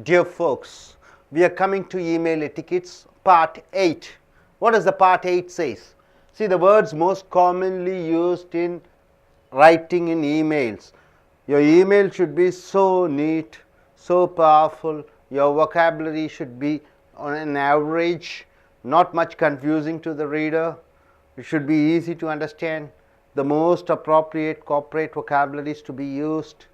Dear folks, we are coming to email etiquettes part 8. What does the part 8 says? See, the words most commonly used in writing in emails. Your email should be so neat, so powerful. Your vocabulary should be on an average, not much confusing to the reader. It should be easy to understand. The most appropriate corporate vocabularies to be used.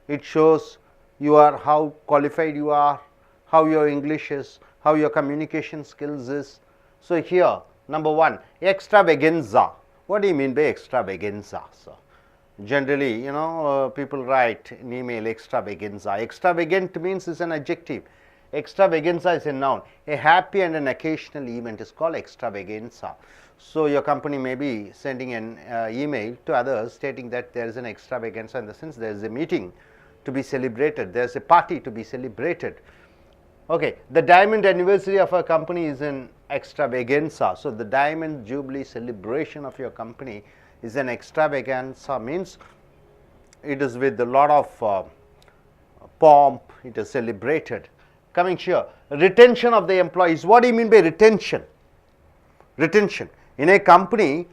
It shows how qualified you are, how your English is, how your communication skills is. So here, number 1, extravaganza. What do you mean by extravaganza? So generally, people write in email extravaganza. Extravagant means is an adjective. Extravaganza is a noun. A happy and an occasional event is called extravaganza. So your company may be sending an email to others stating that there is an extravaganza, in the sense there is a meeting to be celebrated, there is a party to be celebrated. Okay, the diamond anniversary of a company is an extravaganza. So the diamond jubilee celebration of your company is an extravaganza, means it is with a lot of pomp, it is celebrated. Coming here, retention of the employees. What do you mean by retention? Retention. In a company,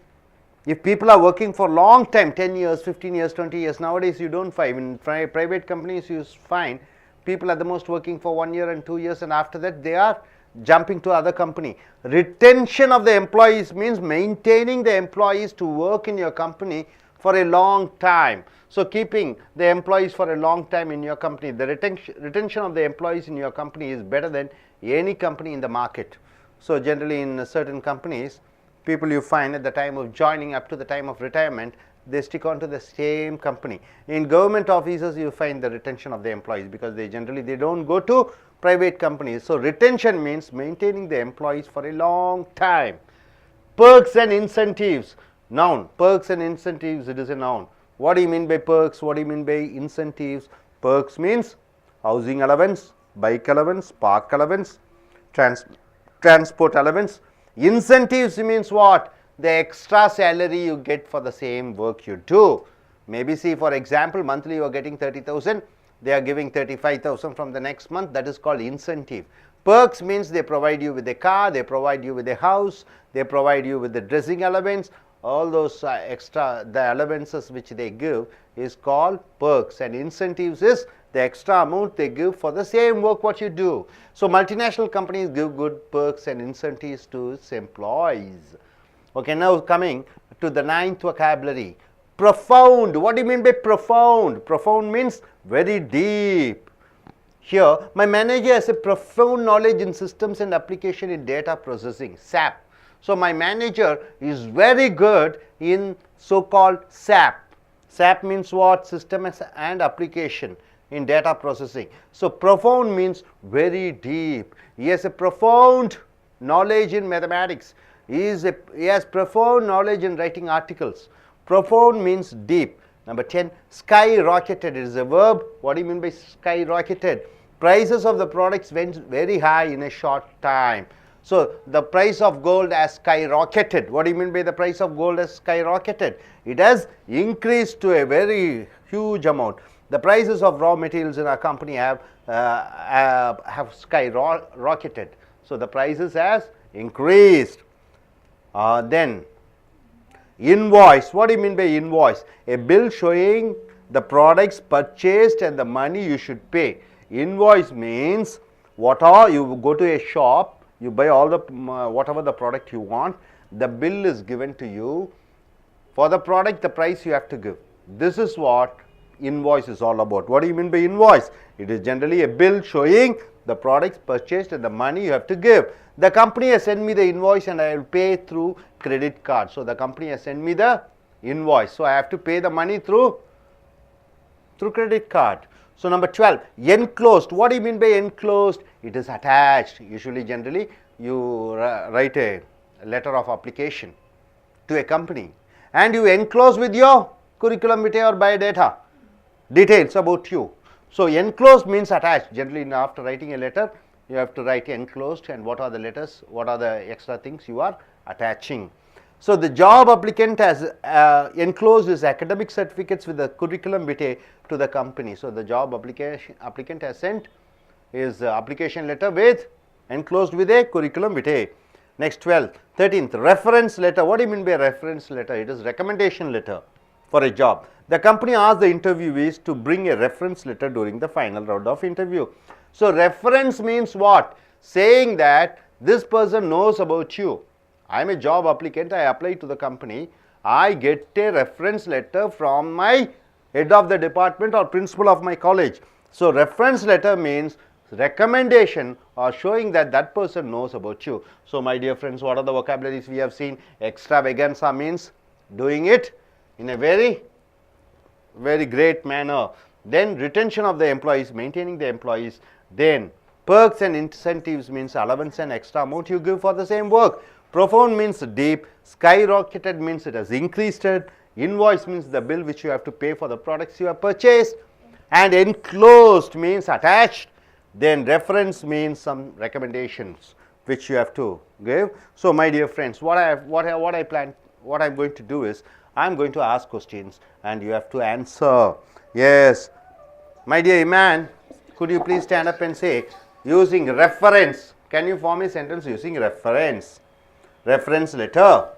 if people are working for a long time, 10 years, 15 years, 20 years, nowadays you don't find. In private companies you find people at the most working for 1 year and 2 years, and after that they are jumping to other company. Retention of the employees means maintaining the employees to work in your company for a long time. So keeping the employees for a long time in your company, the retention of the employees in your company is better than any company in the market. So generally in certain companies, people you find at the time of joining up to the time of retirement, they stick on to the same company. In government offices you find the retention of the employees, because they don't go to private companies. So retention means maintaining the employees for a long time. Perks and incentives. Noun. Perks and incentives, it is a noun. What do you mean by perks? What do you mean by incentives? Perks means housing allowance, bike allowance, park allowance, transport allowance. Incentives means what? The extra salary you get for the same work you do. Maybe see, for example, monthly you are getting 30,000, they are giving 35,000 from the next month. That is called incentive. Perks means they provide you with a car, they provide you with a house, they provide you with the dressing allowance. All those extra, the allowances which they give is called perks, and incentives is the extra amount they give for the same work what you do. So multinational companies give good perks and incentives to its employees. Okay, now coming to the 9th vocabulary, profound. What do you mean by profound? Profound means very deep. Here, my manager has a profound knowledge in systems and application in data processing, SAP. So my manager is very good in so-called SAP. SAP means what? System and application in data processing. So profound means very deep. He has a profound knowledge in mathematics. He has profound knowledge in writing articles. Profound means deep. Number 10, skyrocketed is a verb. What do you mean by skyrocketed? Prices of the products went very high in a short time. So the price of gold has skyrocketed. What do you mean by the price of gold has skyrocketed? It has increased to a very huge amount. The prices of raw materials in our company have skyrocketed. So the prices has increased. Then invoice. What do you mean by invoice? A bill showing the products purchased and the money you should pay. Invoice means you go to a shop, you buy all the whatever the product you want, the bill is given to you. For the product, the price you have to give. This is what invoice is all about. What do you mean by invoice? It is generally a bill showing the products purchased and the money you have to give. The company has sent me the invoice and I will pay through credit card. So the company has sent me the invoice. So I have to pay the money through credit card. So number 12, enclosed. What do you mean by enclosed? It is attached. Usually, generally, you write a letter of application to a company and you enclose with your curriculum vitae or biodata details about you. So enclosed means attached. Generally, after writing a letter, you have to write enclosed and what are the letters, what are the extra things you are attaching. So the job applicant has enclosed his academic certificates with the curriculum vitae to the company. So the job applicant has sent is application letter with enclosed with a curriculum vitae. Next 12th, 13th, reference letter. What do you mean by reference letter? It is recommendation letter for a job. The company asks the interviewees to bring a reference letter during the final round of interview. So reference means what? Saying that this person knows about you. I am a job applicant, I apply to the company, I get a reference letter from my head of the department or principal of my college. So reference letter means recommendation or showing that that person knows about you. So my dear friends, what are the vocabularies we have seen? Extravaganza means doing it in a very great manner. Then retention of the employees, maintaining the employees. Then perks and incentives means allowance and extra amount you give for the same work. Profound means deep. Skyrocketed means it has increased. Invoice means the bill which you have to pay for the products you have purchased. And enclosed means attached. Then reference means some recommendations which you have to give. So my dear friends, what I'm going to do is I'm going to ask questions and you have to answer. Yes, my dear Iman, could you please stand up and say using reference? Can you form a sentence using reference? Reference letter.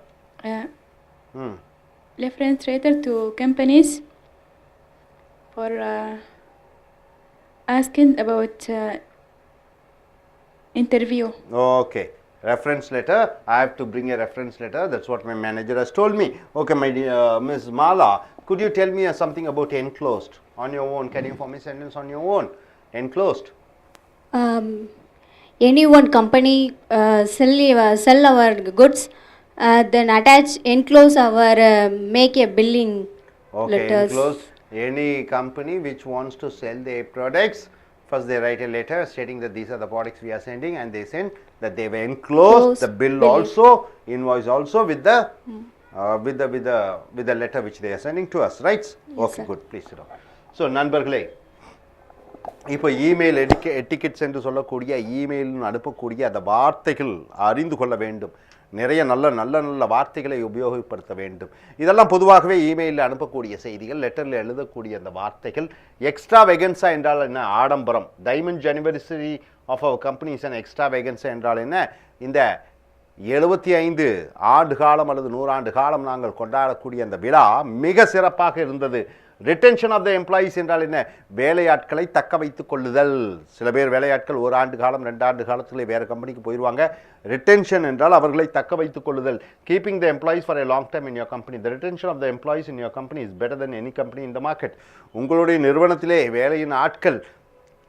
Reference letter to companies for asking about interview. Okay. Reference letter. I have to bring a reference letter. That's what my manager has told me. Okay, my dear Ms. Mala, could you tell me something about enclosed on your own? Can you form a sentence on your own? Enclosed. Any one company sell our goods, then attach, enclose our make a billing letters. Enclose. Any company which wants to sell their products, first they write a letter stating that these are the products we are sending, and they send that they were enclosed the bill also, invoice also with the with the letter which they are sending to us, right? Yes, okay, sir. Good. Please sit down. So நண்பர்களே, இப்போ email எட்டிக்கெட்ஸ் என்று சொல்லக்கூடிய email அனுப்பக்கூடிய அந்த வார்த்தைகள் அறிந்து கொள்ள வேண்டும். நிறைய நல்ல வார்த்தைகளை உபயோகப்படுத்த வேண்டும். இதெல்லாம் பொதுவாகவே இமெயிலில் அனுப்பக்கூடிய செய்திகள், லெட்டரில் எழுதக்கூடிய அந்த வார்த்தைகள். எக்ஸ்ட்ராவேகன்ஸா என்றால் என்ன? ஆடம்பரம். Diamond anniversary of our company is an extravaganza என்றால் என்ன? இந்த 75 ஆண்டு காலம் அல்லது 100 ஆண்டு காலம் நாங்கள் கொண்டாடக்கூடிய அந்த விழா மிக சிறப்பாக இருந்தது. ரிட்டென்ஷன் ஆஃப் த எம்ப்ளாயீஸ் என்றால் என்ன? வேலையாட்களை தக்க வைத்துக் கொள்ளுதல். சில பேர் வேலையாட்கள் 1 ஆண்டு காலம் 2 ஆண்டு காலத்திலே வேறு கம்பெனிக்கு போயிடுவாங்க. ரிட்டென்ஷன் என்றால் அவர்களை தக்க வைத்துக் கொள்ளுதல். Keeping the employees for a long time in your company. The retention of the employees in your company is better than any company in the market. உங்களுடைய நிறுவனத்திலே வேலையின் ஆட்கள்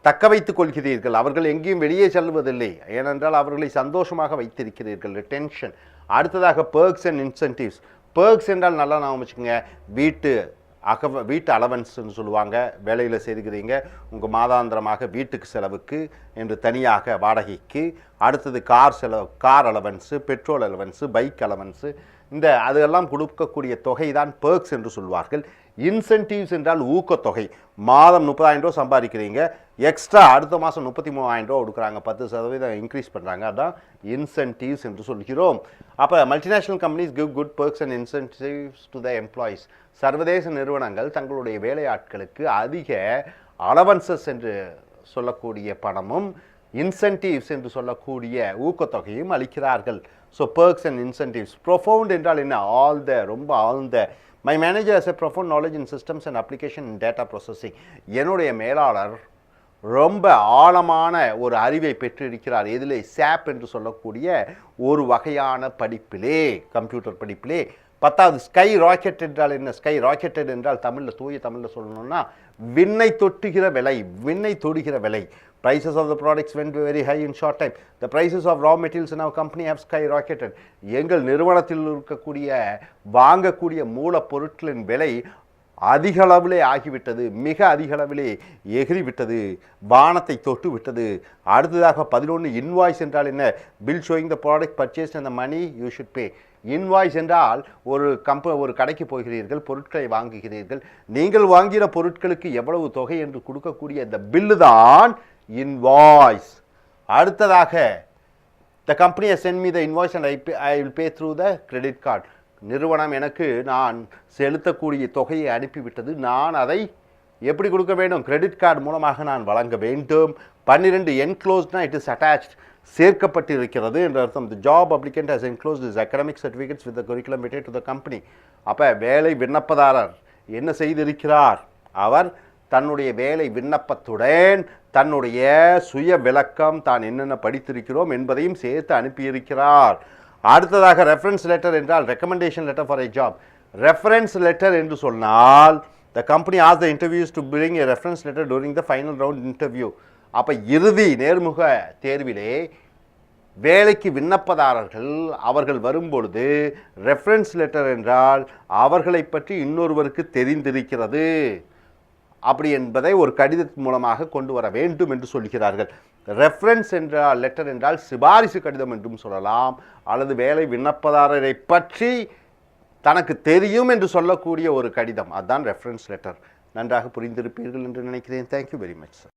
தக்க வைத்துக் கொள்கிறீர்கள். அவர்கள் எங்கேயும் வெளியே செல்வதில்லை. ஏனென்றால் அவர்களை சந்தோஷமாக வைத்திருக்கிறீர்கள். ரிட்டென்ஷன். அடுத்ததாக பெர்க்ஸ் அண்ட் இன்சென்டிவ்ஸ். பெர்க்ஸ் என்றால் நல்லா ஞாபகம் வச்சுக்கோங்க. வீட்டு அலவன்ஸ்ன்னு சொல்லுவாங்க. வேலையில் செய்துக்கிறீங்க, உங்கள் மாதாந்திரமாக வீட்டுக்கு செலவுக்கு என்று தனியாக வாடகைக்கு. அடுத்தது car allowance, petrol allowance, bike allowance, அதெல்லாம் கொடுக்கக்கூடிய தொகை தான் பெர்க்ஸ் என்று சொல்வார்கள். இன்சென்டிவ்ஸ் என்றால் ஊக்கத்தொகை. மாதம் 30,000 ரூபா சம்பாதிக்கிறீங்க, எக்ஸ்ட்ரா அடுத்த மாதம் 33,000 ரூபா கொடுக்குறாங்க, 10% இன்க்ரீஸ் பண்ணுறாங்க. அதுதான் இன்சென்டிவ்ஸ் என்று சொல்கிறோம். அப்போ multinational companies give good perks and incentives to the employees. சர்வதேச நிறுவனங்கள் தங்களுடைய வேலையாட்களுக்கு அதிக அலவன்சஸ் என்று சொல்லக்கூடிய பணமும் இன்சென்டிவ்ஸ் என்று சொல்லக்கூடிய ஊக்கத்தொகையும் அளிக்கிறார்கள். So perks and incentives. Profound என்றால் என்ன? ஆழ்ந்த, ரொம்ப ஆழ்ந்த. My manager has a profound knowledge in systems and application in data processing. என்னுடைய மேலாளர் ரொம்ப ஆழமான ஒரு அறிவை பெற்றிருக்கிறார். இதில் சாப் என்று சொல்லக்கூடிய ஒரு வகையான படிப்பிலே, கம்ப்யூட்டர் படிப்பிலே. 10வது ஸ்கை ராக்கெட் என்றால் என்ன? ஸ்கை ராக்கெட்டட் என்றால் தமிழில், தூய தமிழில் சொல்லணும்னா விண்ணை தொட்டுகிற விலை, விண்ணை தொடுகிற விலை. Prices of the products went very high in short time. The prices of raw materials in our company have skyrocketed. எங்கள் நிறுவனத்தில் இருக்கக்கூடிய வாங்கக்கூடிய மூலப்பொருட்களின் விலை அதிக அளவிலே ஆகிவிட்டது, மிக அதிக அளவிலே எகிரிவிட்டது, வானத்தை தொட்டு விட்டது. அடுத்ததாக 11 இன்வாய்ஸ் என்றால் என்ன? Bill showing the product purchase and the money you should pay. Invoice என்றால் ஒரு கடைக்கு போகிறீர்கள், பொருட்களை வாங்குகிறீர்கள், நீங்கள் வாங்கிற பொருட்களுக்கு எவ்வளவு தொகை என்று கொடுக்கக்கூடிய இந்த பில்லு தான் இன்வாய்ஸ். அடுத்ததாக the company has sent me the invoice and I will pay through the credit card. நிறுவனம் எனக்கு நான் செலுத்தக்கூடிய தொகையை அனுப்பிவிட்டது, நான் அதை எப்படி கொடுக்க வேண்டும்? கிரெடிட் கார்டு மூலமாக நான் வழங்க வேண்டும். 12 என்க்ளோஸ்ட்னா இட் இஸ் அட்டாச்ட், சேர்க்கப்பட்டிருக்கிறது என்ற அர்த்தம். The job applicant has enclosed is academic certificates with the curriculum related to the company. அப்போ வேலை விண்ணப்பதாரர் என்ன செய்திருக்கிறார்? அவர் தன்னுடைய வேலை விண்ணப்பத்துடன் தன்னுடைய சுய விளக்கம், தான் என்னென்ன படித்திருக்கிறோம் என்பதையும் சேர்த்து அனுப்பியிருக்கிறார். அடுத்ததாக ரெஃபரன்ஸ் லெட்டர் என்றால் recommendation letter for a job. Reference letter என்று சொன்னால் the company asked the interviews to bring a reference letter during the final round interview. அப்போ இறுதி நேர்முக தேர்விலே வேலைக்கு விண்ணப்பதாரர்கள் அவர்கள் வரும்பொழுது ரெஃபரன்ஸ் லெட்டர் என்றால் அவர்களை பற்றி இன்னொருவருக்கு தெரிந்திருக்கிறது அப்படி என்பதை ஒரு கடிதத்தின் மூலமாக கொண்டு வர வேண்டும் என்று சொல்கிறார்கள். ரெஃபரன்ஸ் என்றால் லெட்டர் என்றால் சிபாரிசு கடிதம் என்றும் சொல்லலாம், அல்லது வேலை விண்ணப்பதாரரை பற்றி தனக்கு தெரியும் என்று சொல்லக்கூடிய ஒரு கடிதம், அதுதான் ரெஃபரன்ஸ் லெட்டர். நன்றாக புரிந்திருப்பீர்கள் என்று நினைக்கிறேன். Thank you very much sir.